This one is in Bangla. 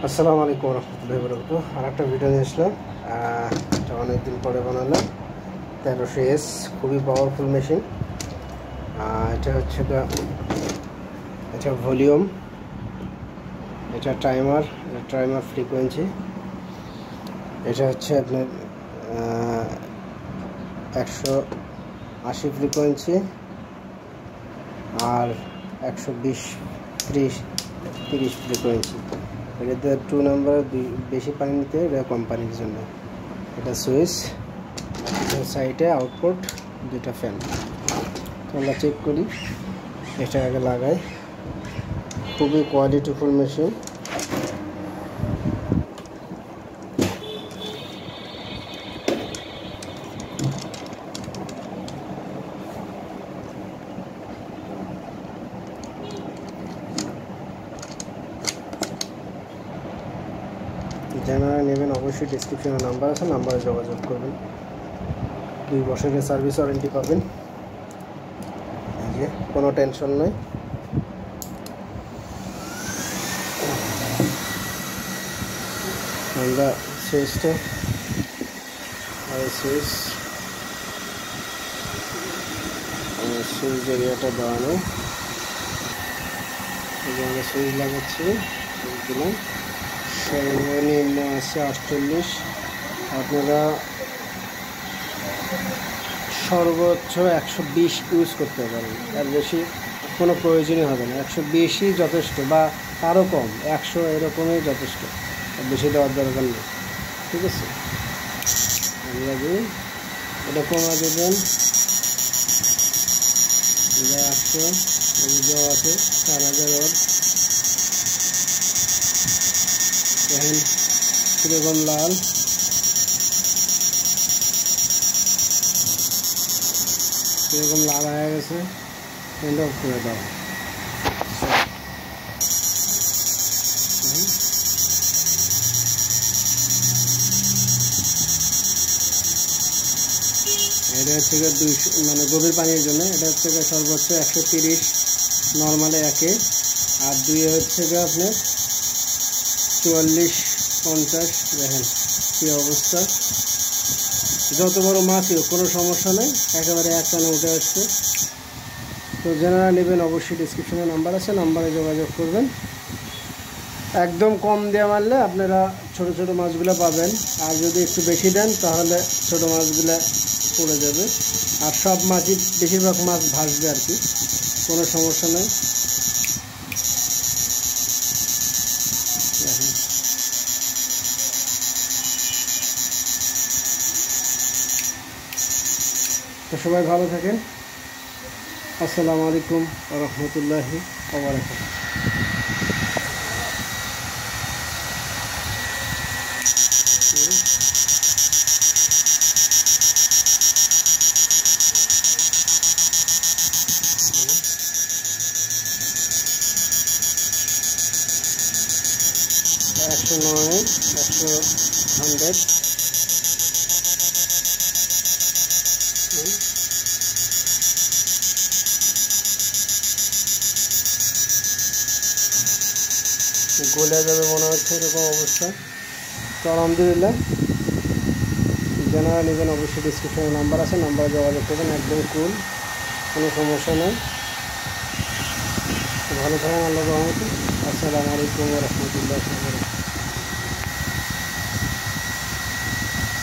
আসসালামু আলাইকুম রহমতুল্লাহি ওয়া বারাকাতুহু। আরেকটা ভিডিও নিয়ে আসলাম, এটা অনেকদিন পরে বানালাম। 1300S খুবই পাওয়ারফুল মেশিন। এটা হচ্ছে এটা ভলিউম, এটা টাইমার ফ্রিকোয়েন্সি। এটা হচ্ছে আপনার 180 ফ্রিকোয়েন্সি আর 120 30 ফ্রিকোয়েন্সি। এটাতে 2 নাম্বার বেশি পানি নিতে, এটা কোম্পানির জন্য। এটা সুইচ, সাইডে আউটপুট, দুটা ফ্যান। আমরা চেক করি, এটা আগে লাগাই। খুবই কোয়ালিটিফুল মেশিন। যারা নেবেন অবশ্যই ডিসক্রিপশনে নাম্বার আছে, নাম্বারে যোগাযোগ করবেন। 2 বছরের সার্ভিস ওয়ারেন্টি পাবেন। এই যে কোনো টেনশন নেই। আমরা সুইচটা সুইচ এরিয়াটা দেওয়ানো, আমরা সুইচ লাগাচ্ছি। সুইচ দিলাম, সর্বনিম্ন আছে 48। আপনারা সর্বোচ্চ 120 ইউজ করতে পারেন, তার বেশি কোনো প্রয়োজনই হবে না। 120ই যথেষ্ট, বা আরও কম 100 এরকমই যথেষ্ট, বেশি দেওয়ার দরকার নেই। ঠিক আছে, আমরা এটা কমা দেবেন। 800 দেওয়া আছে, 4000 ওয়াট। দেখেন কীরকম লাল। এরকম লাল হয়ে গেছে, ফ্যানটা অফ করে দাও। এটা হচ্ছে 200, মানে গভীর পানির জন্য। এটা হচ্ছে সর্বোচ্চ 130 নর্মালে 1-এ, আর 2-এ হচ্ছে আপনার 44-50। দেখেন কী অবস্থা। যত বড় মাছই হোক কোনো সমস্যা নেই, একেবারে এক টানে উঠে আসছে। তো যারা নেবেন অবশ্যই ডিসক্রিপশনে নাম্বার আছে, নাম্বারে যোগাযোগ করবেন। একদম কম দিয়ে মারলে আপনারা ছোট ছোট মাছগুলো পাবেন, আর যদি একটু বেশি দেন তাহলে ছোট মাছগুলো পড়ে যাবে। আর সব মাছই, বেশিরভাগ মাছ ভাসবে আর কি, কোনো সমস্যা নেই। তো সবাই ভালো থাকেন। আসসালামু আলাইকুম ওয়া রাহমাতুল্লাহি ওয়া বারাকাতুহু। একশো 100 গলে যাবে মনে হচ্ছে, এরকম অবস্থা। তো আলহামদুলিল্লাহ, যারা নেবেন অবশ্যই ডিসক্রিপশনে নাম্বার আছে, নাম্বারে যোগাযোগ করবেন। একদম কুল, কোনো সমস্যা নেই। ভালো থাকেন, আল্লাহর রহমতে। আসসালামু আলাইকুম ওয়া রাহমাতুল্লাহ।